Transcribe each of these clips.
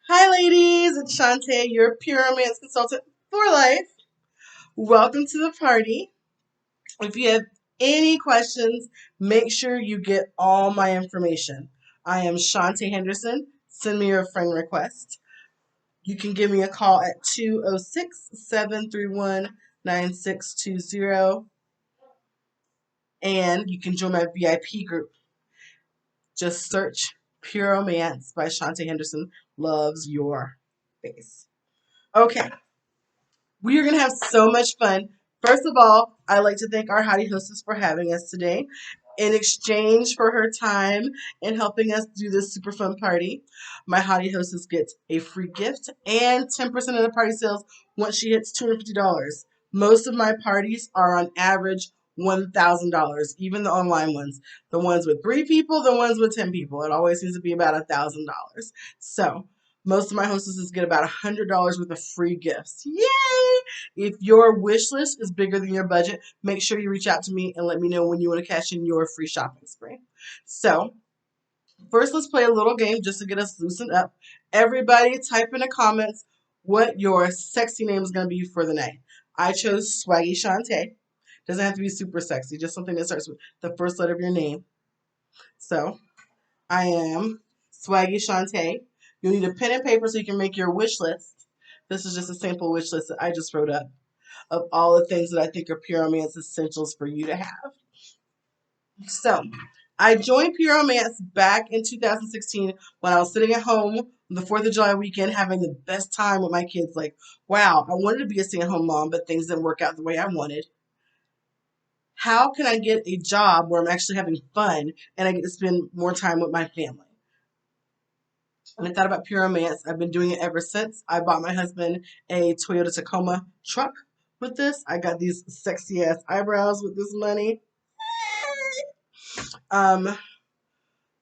Hi, ladies. It's Shante, your pure romance consultant for life. Welcome to the party. If you have any questions, make sure you get all my information. I am Shante Henderson. Send me your friend request. You can give me a call at 206-731-9620, and you can join my VIP group. Just search Pure Romance by Shante Henderson. Loves your face. Okay. We are going to have so much fun. First of all, I'd like to thank our hottie hostess for having us today. In exchange for her time and helping us do this super fun party, my hottie hostess gets a free gift and 10% of the party sales once she hits $250. Most of my parties are on average $1,000, even the online ones. The ones with 3 people, the ones with 10 people. It always seems to be about $1,000. So, most of my hostesses get about $100 worth of free gifts. Yay! If your wish list is bigger than your budget, make sure you reach out to me and let me know when you want to cash in your free shopping spree. So, first let's play a little game just to get us loosened up. Everybody type in the comments what your sexy name is going to be for the night. I chose Swaggy Shante. Doesn't have to be super sexy, just something that starts with the first letter of your name. So, I am Swaggy Shante. You'll need a pen and paper so you can make your wish list. This is just a sample wish list that I just wrote up of all the things that I think are Pure Romance essentials for you to have. So, I joined Pure Romance back in 2016 when I was sitting at home the 4th of July weekend having the best time with my kids. Like, wow, I wanted to be a stay-at-home mom, but things didn't work out the way I wanted. How can I get a job where I'm actually having fun and I get to spend more time with my family? And I thought about Pure Romance. I've been doing it ever since. I bought my husband a Toyota Tacoma truck with this. I got these sexy ass eyebrows with this money. Um,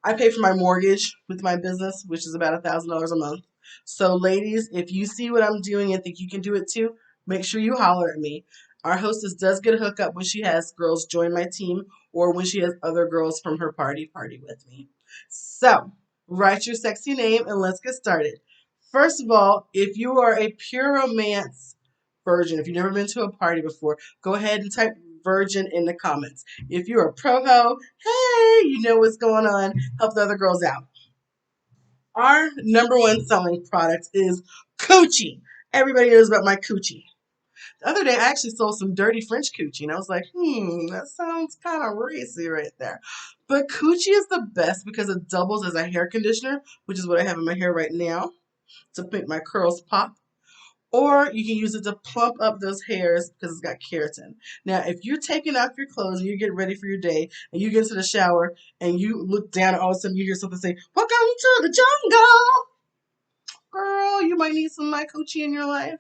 I pay for my mortgage with my business, which is about $1,000 a month. So, ladies, if you see what I'm doing and think you can do it too, make sure you holler at me. Our hostess does get a hookup when she has girls join my team or when she has other girls from her party with me. So, write your sexy name and let's get started. First of all, if you are a Pure Romance virgin, if you've never been to a party before, go ahead and type virgin in the comments. If you're a pro ho, hey, you know what's going on. Help the other girls out. Our number one selling product is coochie. Everybody knows about my coochie. The other day, I actually sold some dirty French coochie, and I was like, that sounds kind of racy right there. But coochie is the best because it doubles as a hair conditioner, which is what I have in my hair right now to make my curls pop. Or you can use it to plump up those hairs because it's got keratin. Now, if you're taking off your clothes and you're getting ready for your day and you get into the shower and you look down and all of a sudden you hear something say, "Welcome to the jungle." Girl, you might need some of my coochie in your life.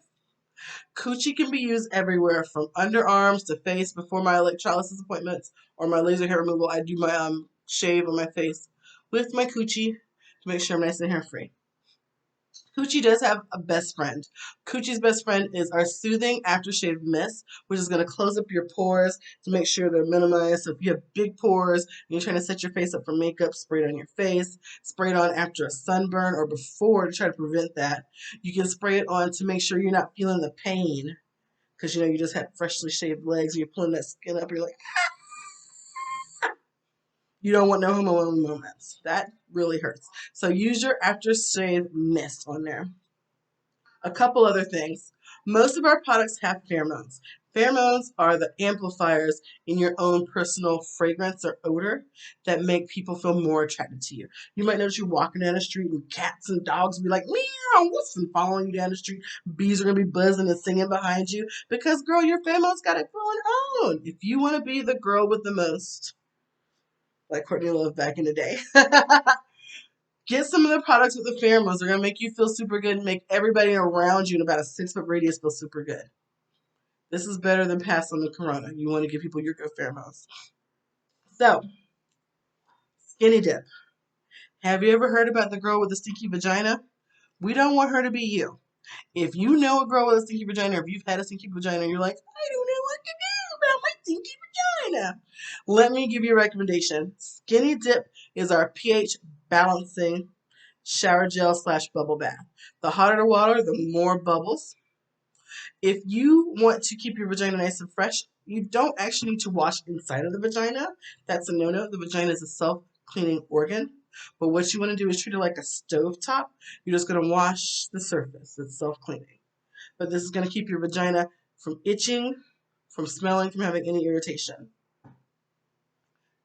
Coochie can be used everywhere from underarms to face. Before my electrolysis appointments or my laser hair removal, I do my shave on my face with my coochie to make sure I'm nice and hair free. Coochie does have a best friend. Coochie's best friend is our soothing aftershave mist, which is going to close up your pores to make sure they're minimized. So if you have big pores and you're trying to set your face up for makeup, spray it on your face, spray it on after a sunburn or before to try to prevent that. You can spray it on to make sure you're not feeling the pain because you just had freshly shaved legs and you're pulling that skin up. You're like, you don't want no hormonal moments. That really hurts. So use your aftershave mist on there. A couple other things. Most of our products have pheromones. Pheromones are the amplifiers in your own personal fragrance or odor that make people feel more attracted to you. You might notice you're walking down the street and cats and dogs will be like, meow, what's been following you down the street? Bees are going to be buzzing and singing behind you because, girl, your pheromones got it going on. If you want to be the girl with the most, like Courtney Love back in the day. Get some of the products with the pheromones. They're going to make you feel super good and make everybody around you in about a 6-foot radius feel super good. This is better than pass on the corona. You want to give people your good pheromones. So, skinny dip. Have you ever heard about the girl with the stinky vagina? We don't want her to be you. If you know a girl with a stinky vagina, or if you've had a stinky vagina, and you're like, I don't know what to do about my stinky vagina, let me give you a recommendation. Skinny dip is our pH balancing shower gel / bubble bath. The hotter the water, the more bubbles. If you want to keep your vagina nice and fresh, you don't actually need to wash inside of the vagina. That's a no-no. The vagina is a self-cleaning organ. But what you want to do is treat it like a stove top. You're just going to wash the surface. It's self-cleaning. But this is going to keep your vagina from itching, from smelling, from having any irritation.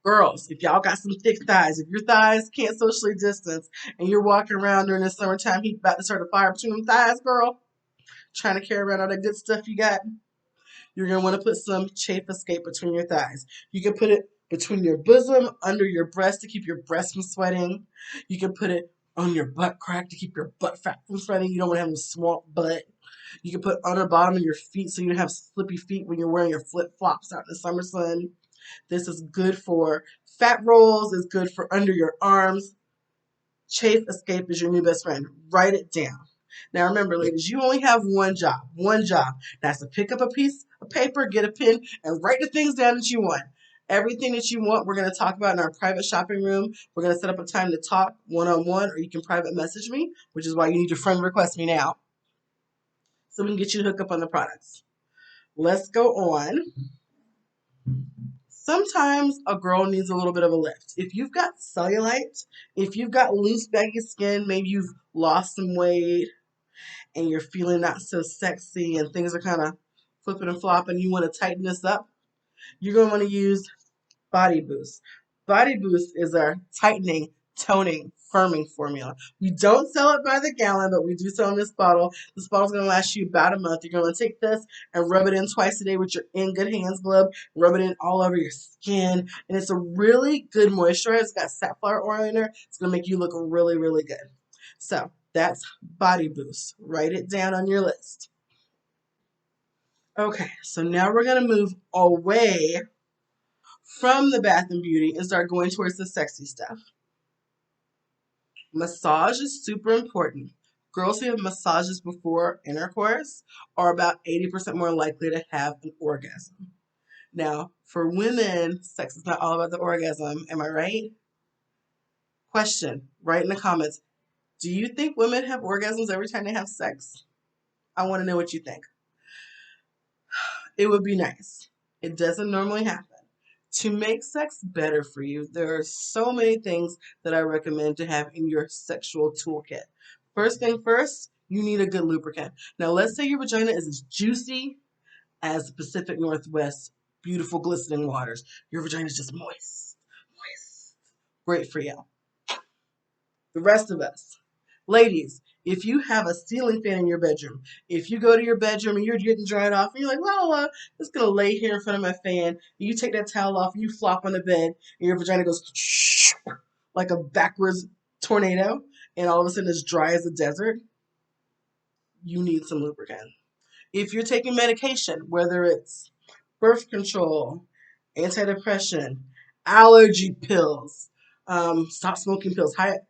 Girls, if y'all got some thick thighs, if your thighs can't socially distance and you're walking around during the summertime, heat about to start a fire between them thighs, girl, trying to carry around all that good stuff you got, you're going to want to put some chafe escape between your thighs. You can put it between your bosom, under your breast to keep your breast from sweating. You can put it on your butt crack to keep your butt fat from sweating. You don't want to have a swamp butt. You can put on the bottom of your feet so you don't have slippy feet when you're wearing your flip-flops out in the summer sun. This is good for fat rolls. It's good for under your arms. Chafe escape is your new best friend. Write it down. Now remember, ladies, you only have one job. One job. That's to pick up a piece of paper, get a pen, and write the things down that you want. Everything that you want, we're going to talk about in our private shopping room. We're going to set up a time to talk one-on-one, or you can private message me, which is why you need your friend request me now, so we can get you to hook up on the products. Let's go on. Sometimes a girl needs a little bit of a lift. If you've got cellulite, if you've got loose, baggy skin, maybe you've lost some weight and you're feeling not so sexy and things are kind of flipping and flopping, you want to tighten this up, you're going to want to use Body Boost. Body Boost is our tightening, toning, firming formula. We don't sell it by the gallon, but we do sell in this bottle. This bottle's going to last you about a month. You're going to take this and rub it in twice a day with your In Good Hands glove. Rub it in all over your skin. And it's a really good moisturizer. It's got safflower oil in there. It's going to make you look really, really good. So that's Body Boost. Write it down on your list. Okay, so now we're going to move away from the Bath and Beauty and start going towards the sexy stuff. Massage is super important. Girls who have massages before intercourse are about 80% more likely to have an orgasm. Now, for women, sex is not all about the orgasm. Am I right? Question, write in the comments. Do you think women have orgasms every time they have sex? I want to know what you think. It would be nice. It doesn't normally happen. To make sex better for you, there are so many things that I recommend to have in your sexual toolkit. First thing first, you need a good lubricant. Now, let's say your vagina is as juicy as the Pacific Northwest, beautiful glistening waters. Your vagina is just moist, moist. Great for you. The rest of us, ladies, if you have a ceiling fan in your bedroom, if you go to your bedroom and you're getting dried off, and you're like, well, I'm just going to lay here in front of my fan, and you take that towel off, and you flop on the bed, and your vagina goes like a backwards tornado, and all of a sudden it's dry as a desert, you need some lubricant. If you're taking medication, whether it's birth control, antidepressant, allergy pills, stop smoking pills, high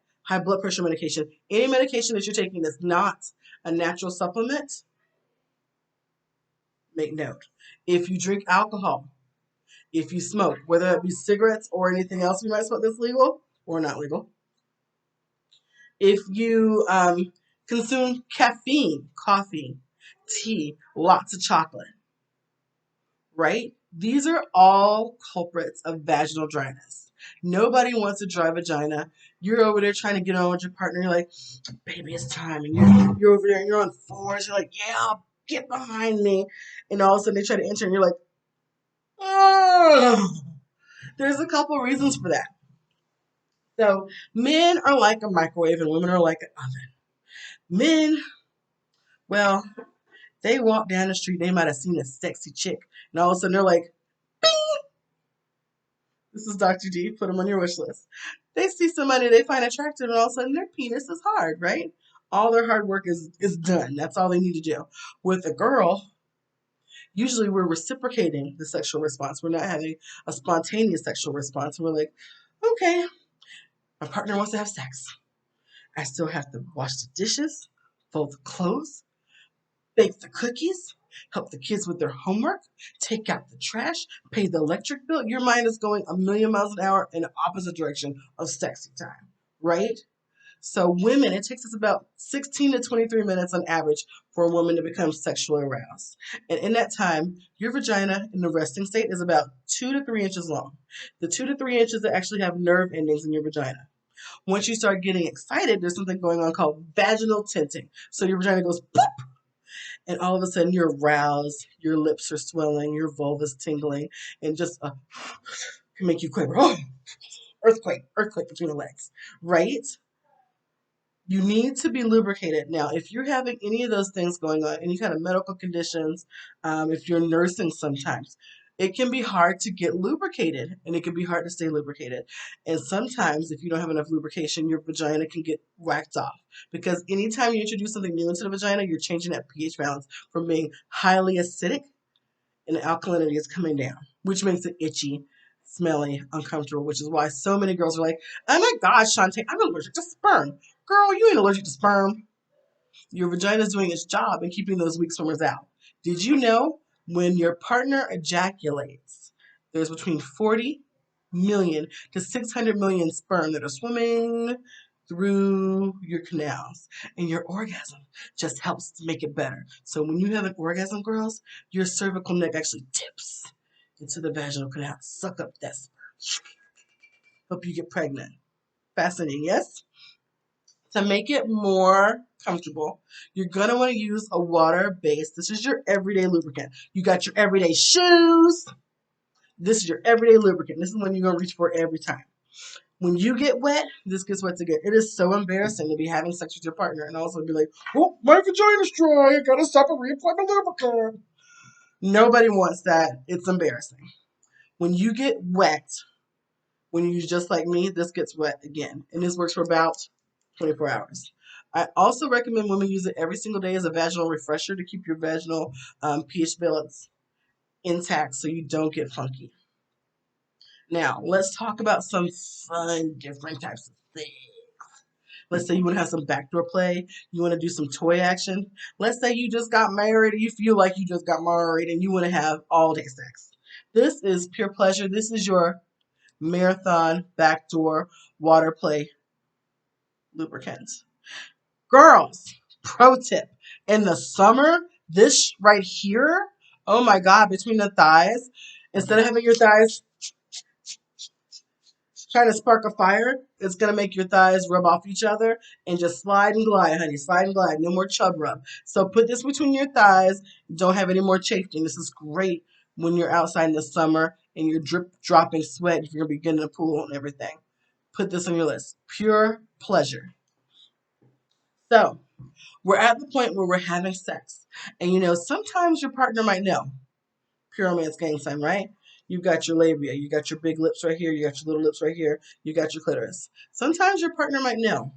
blood pressure medication, any medication that you're taking that's not a natural supplement, make note. If you drink alcohol, if you smoke, whether it be cigarettes or anything else you might smoke that's legal or not legal, if you consume caffeine, coffee, tea, lots of chocolate, right? These are all culprits of vaginal dryness. Nobody wants a dry vagina. You're over there trying to get on with your partner. You're like, baby, it's time. And you're over there and you're on fours. You're like, yeah, get behind me. And all of a sudden they try to enter and you're like, oh. There's a couple reasons for that. So men are like a microwave and women are like an oven. Men, well, they walk down the street, they might have seen a sexy chick. And all of a sudden they're like, bing! This is Dr. D. Put them on your wish list. They see somebody they find attractive, and all of a sudden their penis is hard, right? All their hard work is done. That's all they need to do. With a girl, usually we're reciprocating the sexual response. We're not having a spontaneous sexual response. We're like, okay, my partner wants to have sex. I still have to wash the dishes, fold the clothes, bake the cookies, help the kids with their homework, take out the trash, pay the electric bill. Your mind is going a million miles an hour in the opposite direction of sexy time, right? So women, it takes us about 16 to 23 minutes on average for a woman to become sexually aroused. And in that time, your vagina in the resting state is about 2 to 3 inches long. The 2 to 3 inches that actually have nerve endings in your vagina. Once you start getting excited, there's something going on called vaginal tinting. So your vagina goes boop, and all of a sudden you're aroused, your lips are swelling, your vulva's tingling, and just can make you quiver. Oh, earthquake between the legs, right? You need to be lubricated. Now, if you're having any of those things going on, any kind of medical conditions, if you're nursing sometimes, it can be hard to get lubricated and it can be hard to stay lubricated. And sometimes, if you don't have enough lubrication, your vagina can get whacked off. Because anytime you introduce something new into the vagina, you're changing that pH balance from being highly acidic and the alkalinity is coming down, which makes it itchy, smelly, uncomfortable, which is why so many girls are like, oh my gosh, Shante, I'm allergic to sperm. Girl, you ain't allergic to sperm. Your vagina is doing its job in keeping those weak swimmers out. Did you know when your partner ejaculates, there's between 40 million to 600 million sperm that are swimming through your canals, and your orgasm just helps to make it better. So when you have an orgasm, girls, your cervical neck actually tips into the vaginal canal. Suck up that sperm. Hope you get pregnant. Fascinating, yes? To make it more comfortable, you're going to want to use a water-based. This is your everyday lubricant. You got your everyday shoes. This is your everyday lubricant. This is one you're going to reach for every time. When you get wet, this gets wet again. It is so embarrassing to be having sex with your partner and also be like, oh, my vagina's dry. I got to stop and reapply my lubricant. Nobody wants that. It's embarrassing. When you get wet, when you use just like me, this gets wet again. And this works for about 24 hours. I also recommend women use it every single day as a vaginal refresher to keep your vaginal pH balance intact so you don't get funky. Now, let's talk about some fun, different types of things. Let's say you want to have some backdoor play. You want to do some toy action. Let's say you just got married or you feel like you just got married and you want to have all day sex. This is pure pleasure. This is your marathon backdoor water play lubricant. Girls, pro tip. In the summer, this right here, oh my God, between the thighs, instead of having your thighs trying to spark a fire, it's going to make your thighs rub off each other and just slide and glide, honey. Slide and glide. No more chub rub. So put this between your thighs. Don't have any more chafing. This is great when you're outside in the summer and you're dropping sweat if you're going to be getting in the pool and everything. Put this on your list. Pure pleasure. So, we're at the point where we're having sex. And sometimes your partner might know. Pure romance gang sign, right? You've got your labia, you got your big lips right here, you got your little lips right here, you got your clitoris. Sometimes your partner might know.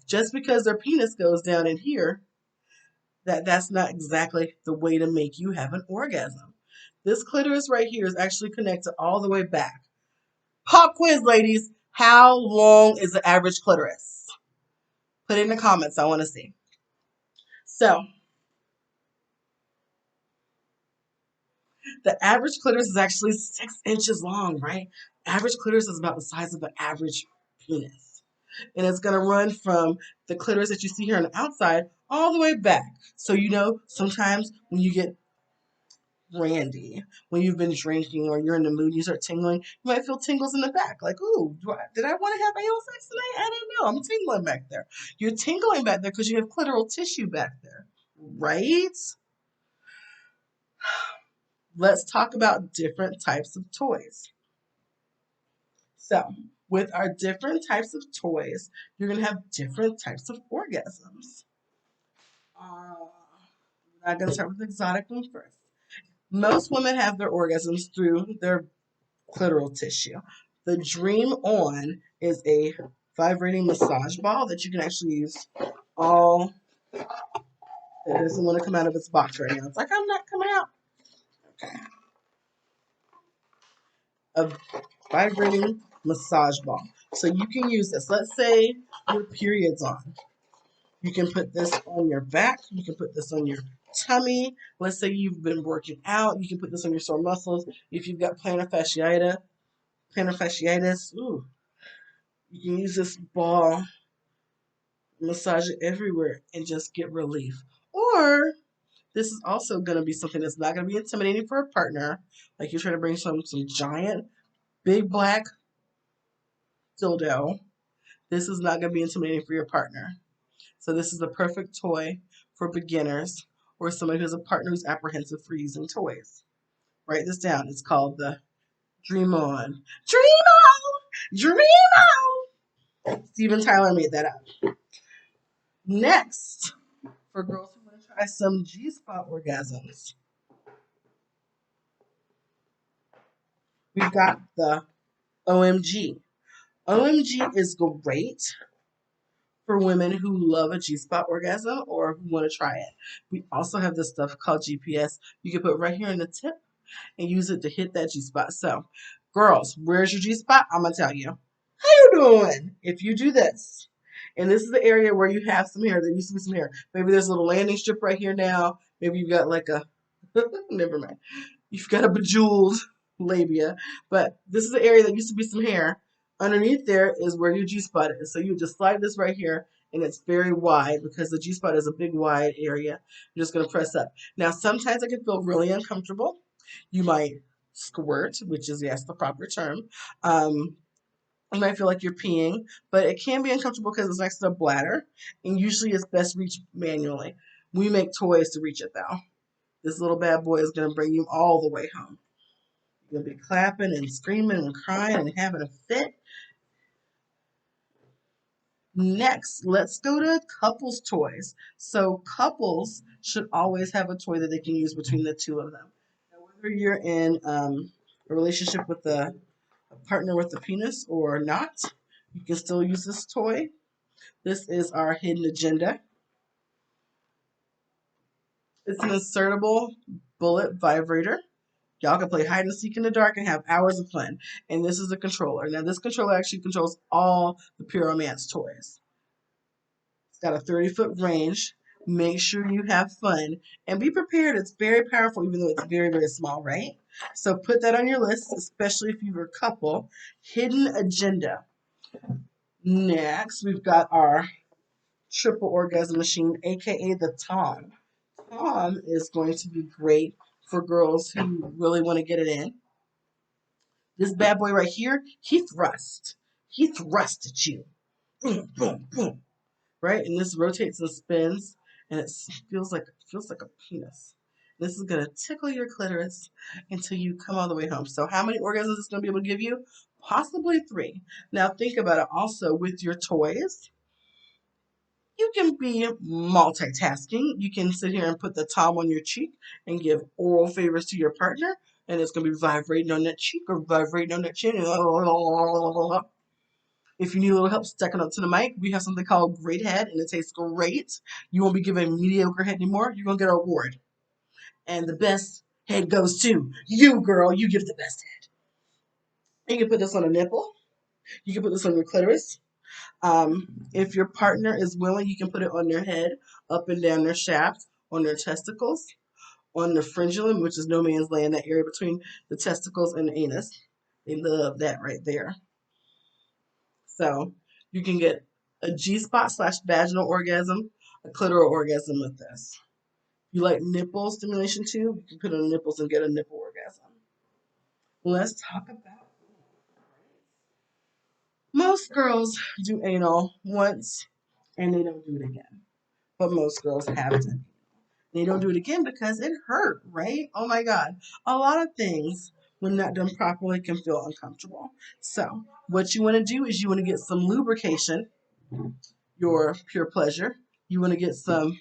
Just because their penis goes down in here, that's not exactly the way to make you have an orgasm. This clitoris right here is actually connected all the way back. Pop quiz, ladies. How long is the average clitoris? Put it in the comments. I want to see. So, the average clitoris is actually 6 inches long, right? Average clitoris is about the size of an average penis. And it's going to run from the clitoris that you see here on the outside all the way back. So, sometimes when you get randy, when you've been drinking or you're in the mood, you start tingling, you might feel tingles in the back. Like, ooh, did I want to have anal sex tonight? I don't know. I'm tingling back there. You're tingling back there because you have clitoral tissue back there, right? Let's talk about different types of toys. So, with our different types of toys, you're going to have different types of orgasms. I'm going to start with the exotic one first. Most women have their orgasms through their clitoral tissue. The Dream On is a vibrating massage ball that you can actually use all. It doesn't want to come out of its box right now. It's like, I'm not coming out. Okay. A vibrating massage ball. So you can use this. Let's say your period's on. You can put this on your back. You can put this on your tummy. Let's say you've been working out. You can put this on your sore muscles. If you've got plantar fasciitis, ooh, you can use this ball Massage it everywhere and just get relief. Or this is also going to be something that's not going to be intimidating for a partner. Like you're trying to bring some giant, big black dildo. This is not going to be intimidating for your partner. So this is the perfect toy for beginners or somebody who's a partner who's apprehensive for using toys. Write this down. It's called the Dream On. Dream On! Dream On! Steven Tyler made that up. Next, for girls who want to try some G-spot orgasms, we've got the OMG. OMG is great for women who love a G-spot orgasm or who want to try it. We also have this stuff called GPS. You can put right here in the tip and use it to hit that G-spot. So, girls, where's your G-spot? I'm going to tell you. How you doing? If you do this, and this is the area where you have some hair, there used to be some hair. Maybe there's a little landing strip right here now. Maybe you've got like a, never mind. You've got a bejeweled labia, but this is the area that used to be some hair. Underneath there is where your G-spot is. So you just slide this right here, and it's very wide because the G-spot is a big wide area. You're just going to press up. Now, sometimes it can feel really uncomfortable. You might squirt, which is, yes, the proper term. You might feel like you're peeing, but it can be uncomfortable because it's next to the bladder, and usually it's best reached manually. We make toys to reach it, though. This little bad boy is going to bring you all the way home. You'll be clapping and screaming and crying and having a fit. Next, let's go to couples toys. So couples should always have a toy that they can use between the two of them. Now, whether you're in a relationship with a partner with a penis or not, you can still use this toy. This is our hidden agenda. It's an insertable bullet vibrator. Y'all can play hide and seek in the dark and have hours of fun. And this is the controller. Now, this controller actually controls all the Pyromance toys. It's got a 30-foot range. Make sure you have fun and be prepared. It's very powerful, even though it's very, very small, right? So put that on your list, especially if you're a couple. Hidden agenda. Next, we've got our triple orgasm machine, aka the Tom. Tom is going to be great for girls who really want to get it in. This bad boy right here, he thrusts. He thrusts at you. Boom, boom, boom. Right? And this rotates and spins, and it feels like a penis. This is gonna tickle your clitoris until you come all the way home. So how many orgasms is it gonna be able to give you? Possibly 3. Now think about it also with your toys. You can be multitasking. You can sit here and put the Tom on your cheek and give oral favors to your partner, and it's going to be vibrating on that cheek or vibrating on that chin. If you need a little help stacking up to the mic, we have something called Great Head, and it tastes great. You won't be giving mediocre head anymore. You're going to get an award. And the best head goes to you, girl. You give the best head. You can put this on a nipple. You can put this on your clitoris. If your partner is willing, you can put it on their head, up and down their shaft, on their testicles, on the frenulum, which is no man's land, that area between the testicles and the anus. They love that right there. So you can get a G-spot / vaginal orgasm, a clitoral orgasm with this. You like nipple stimulation too? You can put on nipples and get a nipple orgasm. Let's talk about most girls do anal once and they don't do it again. But most girls have done. They don't do it again because it hurt, right? Oh my God. A lot of things, when not done properly, can feel uncomfortable. So, what you want to do is you want to get some lubrication, your pure pleasure. You want to get some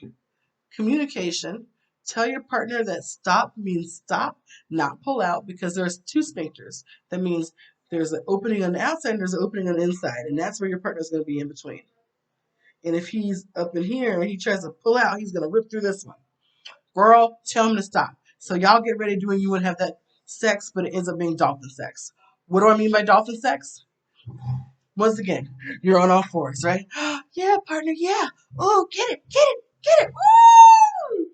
communication. Tell your partner that stop means stop, not pull out, because there's 2 sphincters. That means there's an opening on the outside and there's an opening on the inside, and that's where your partner's going to be in between. And if he's up in here and he tries to pull out, he's going to rip through this one. Girl, tell him to stop. So y'all get ready doing you want to have that sex, but it ends up being dolphin sex. What do I mean by dolphin sex? Once again, you're on all fours, right? Yeah, partner, yeah. Oh, get it, get it, get it. Woo!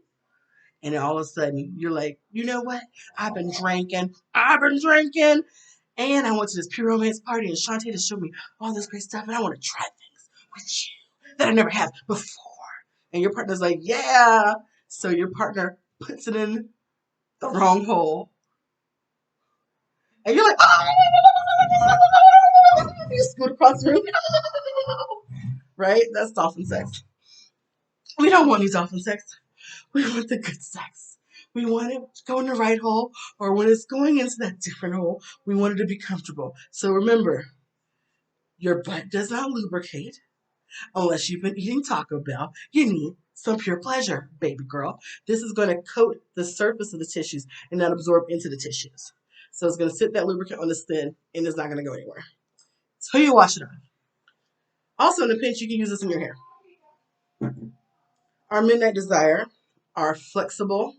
And then all of a sudden, you're like, you know what? I've been drinking, and I went to this pure romance party, and Shante just showed me all this great stuff, and I want to try things with you. that I never have before. And your partner's like, yeah. So your partner puts it in the wrong hole. And you're like, oh! You scoot across the room. Right? That's dolphin sex. We don't want any dolphin sex. We want the good sex. We want it to go in the right hole, or when it's going into that different hole, we want it to be comfortable. So remember, your butt does not lubricate unless you've been eating Taco Bell. You need some pure pleasure, baby girl. This is going to coat the surface of the tissues and not absorb into the tissues. So it's going to sit that lubricant on the skin and it's not going to go anywhere. So you wash it off. Also in the pinch, you can use this in your hair. Our Midnight Desire are flexible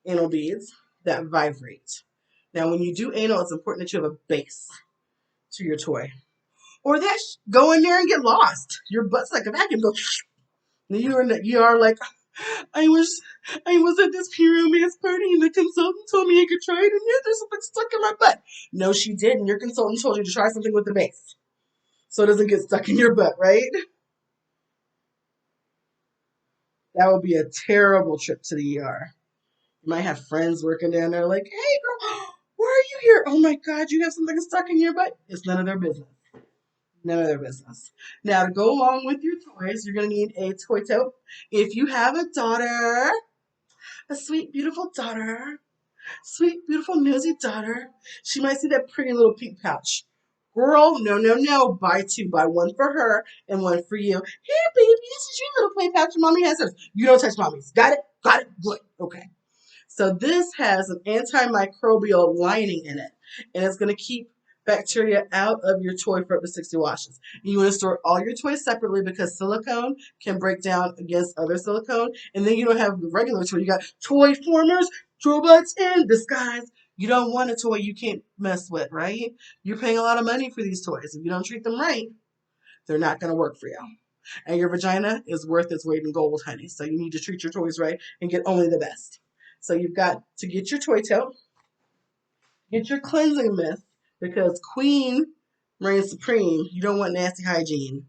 anal beads that vibrate. Now, when you do anal, it's important that you have a base to your toy. Or that go in there and get lost. Your butt's like a vacuum. Go. And you are like, I was at this romance party and the consultant told me I could try it and yeah, there's something stuck in my butt. No, she didn't. Your consultant told you to try something with the base. So it doesn't get stuck in your butt, right? That would be a terrible trip to the ER. You might have friends working down there like, hey girl, why are you here? Oh my God, you have something stuck in your butt? It's none of their business. None of their business. Now, to go along with your toys, you're going to need a toy tote. If you have a daughter, a sweet, beautiful daughter, sweet, beautiful, nosy daughter, she might see that pretty little pink pouch. Girl, no, no, no. Buy two. Buy one for her and one for you. Here, baby, this is your little play pouch. Mommy has hers. You don't touch mommy's. Got it? Got it? Good. Okay. So this has an antimicrobial lining in it, and it's going to keep bacteria out of your toy for up to 60 washes. You want to store all your toys separately because silicone can break down against other silicone, and then you don't have the regular toy. You got toy formers, robots in disguise. You don't want a toy you can't mess with, right? You're paying a lot of money for these toys. If you don't treat them right, they're not going to work for you. And your vagina is worth its weight in gold, honey. So you need to treat your toys right and get only the best. So you've got to get your toy tote, get your cleansing mist, because queen reigns supreme. You don't want nasty hygiene.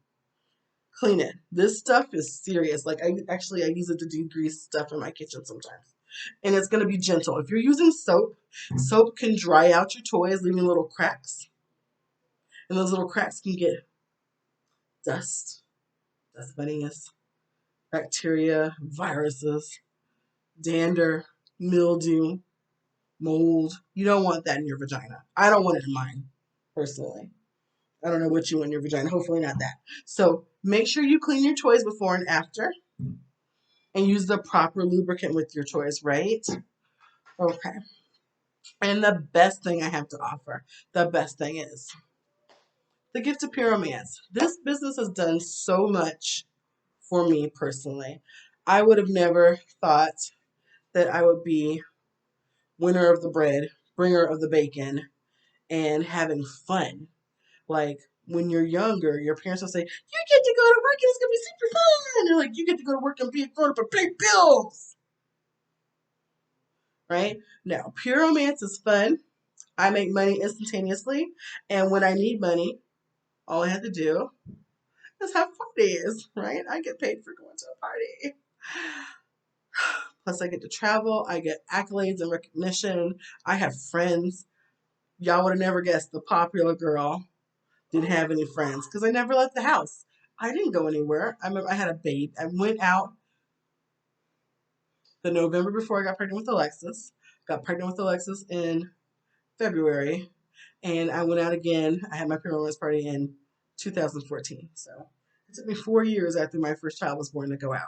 Clean it. This stuff is serious. Like I use it to degrease stuff in my kitchen sometimes. And it's going to be gentle. If you're using soap, soap can dry out your toys, leaving little cracks. And those little cracks can get dust bunnies, bacteria, viruses, dander, mildew, mold. You don't want that in your vagina. I don't want it in mine, personally. I don't know what you want in your vagina. Hopefully not that. So make sure you clean your toys before and after and use the proper lubricant with your toys, right? Okay. And the best thing I have to offer, the best thing is the gift of pure romance. This business has done so much for me personally. I would have never thought that I would be winner of the bread, bringer of the bacon, and having fun. Like when you're younger, your parents will say, "You get to go to work and it's gonna be super fun." They're like, "You get to go to work and be a grown up and pay bills." Right? No, pure romance is fun. I make money instantaneously, and when I need money, all I have to do is have parties. Right? I get paid for going to a party. Plus, I get to travel. I get accolades and recognition. I have friends. Y'all would have never guessed the popular girl didn't have any friends because I never left the house. I didn't go anywhere. I remember I had a babe. I went out the November before I got pregnant with Alexis. Got pregnant with Alexis in February. And I went out again. I had my pre-romance party in 2014. So it took me 4 years after my first child was born to go out.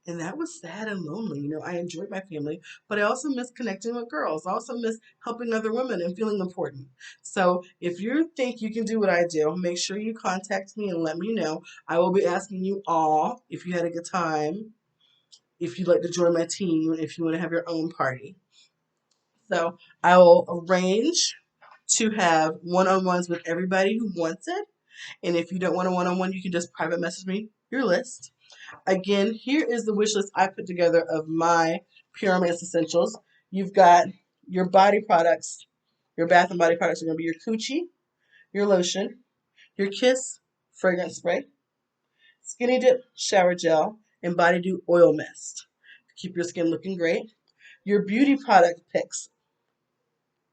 And that was sad and lonely. You know, I enjoyed my family, but I also miss connecting with girls. I also miss helping other women and feeling important. So if you think you can do what I do, make sure you contact me and let me know. I will be asking you all if you had a good time, if you'd like to join my team, if you want to have your own party. So I will arrange to have one-on-ones with everybody who wants it. And if you don't want a one-on-one, you can just private message me your list. Again, here is the wish list I put together of my Pure Romance Essentials. You've got your body products, your bath and body products are going to be your coochie, your lotion, your kiss fragrance spray, Skinny Dip Shower Gel, and Body Dew Oil Mist. Keep your skin looking great. Your beauty product picks.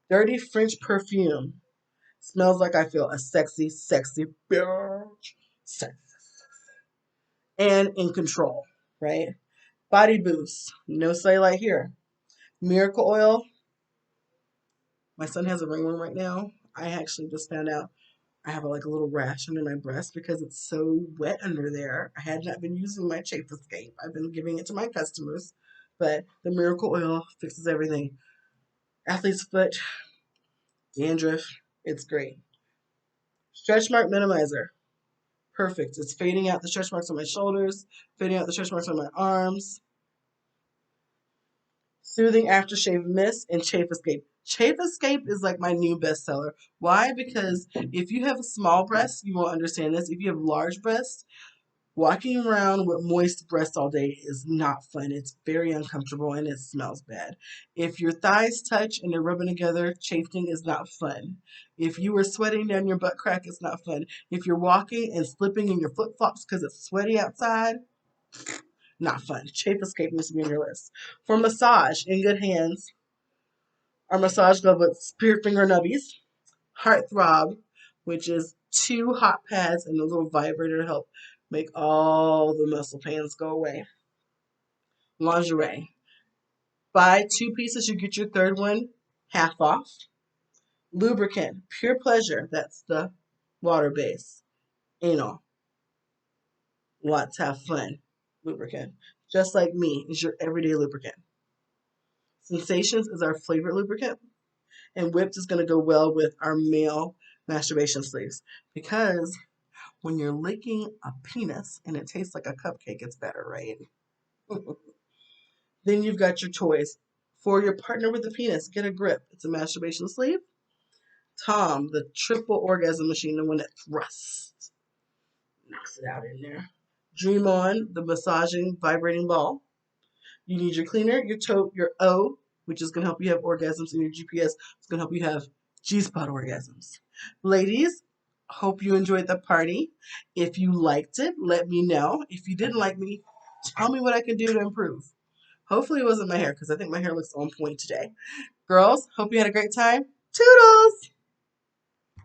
Dirty French Perfume. Smells like I feel a sexy, sexy bitch. Sexy. And In Control, right? Body Boost. No cellulite here. Miracle Oil. My son has a ringworm right now. I actually just found out I have like a little rash under my breast because it's so wet under there. I had not been using my Chafe Escape. I've been giving it to my customers, but the Miracle Oil fixes everything. Athlete's Foot, dandruff, it's great. Stretch Mark Minimizer, perfect. It's fading out the stretch marks on my shoulders, fading out the stretch marks on my arms. Soothing Aftershave Mist and Chafe Escape. Chafe Escape is like my new bestseller. Why? Because if you have a small breast, you won't understand this. If you have large breasts, walking around with moist breasts all day is not fun. It's very uncomfortable and it smells bad. If your thighs touch and they're rubbing together, chafing is not fun. If you are sweating down your butt crack, it's not fun. If you're walking and slipping in your flip flops because it's sweaty outside, not fun. Chafe Escape must be on your list. For massage, in good hands, our massage glove with Spirit Finger Nubbies, Heart Throb, which is 2 hot pads and a little vibrator to help make all the muscle pains go away. Lingerie. Buy 2 pieces, you get your third one half off. Lubricant. Pure Pleasure. That's the water base. Anal. Let's have fun. Lubricant. Just Like Me is your everyday lubricant. Sensations is our favorite lubricant. And Whipped is going to go well with our male masturbation sleeves. Because when you're licking a penis and it tastes like a cupcake, it's better, right? Then you've got your toys. For your partner with a penis, get a grip. It's a masturbation sleeve. Tom, the triple orgasm machine, the one that thrusts. Knocks it out in there. Dream On, the massaging, vibrating ball. You need your cleaner, your tote, your O, which is going to help you have orgasms, and your GPS is going to help you have G-spot orgasms. Ladies, hope you enjoyed the party. If you liked it, let me know. If you didn't like me, tell me what I can do to improve. Hopefully it wasn't my hair because I think my hair looks on point today. Girls, hope you had a great time. Toodles!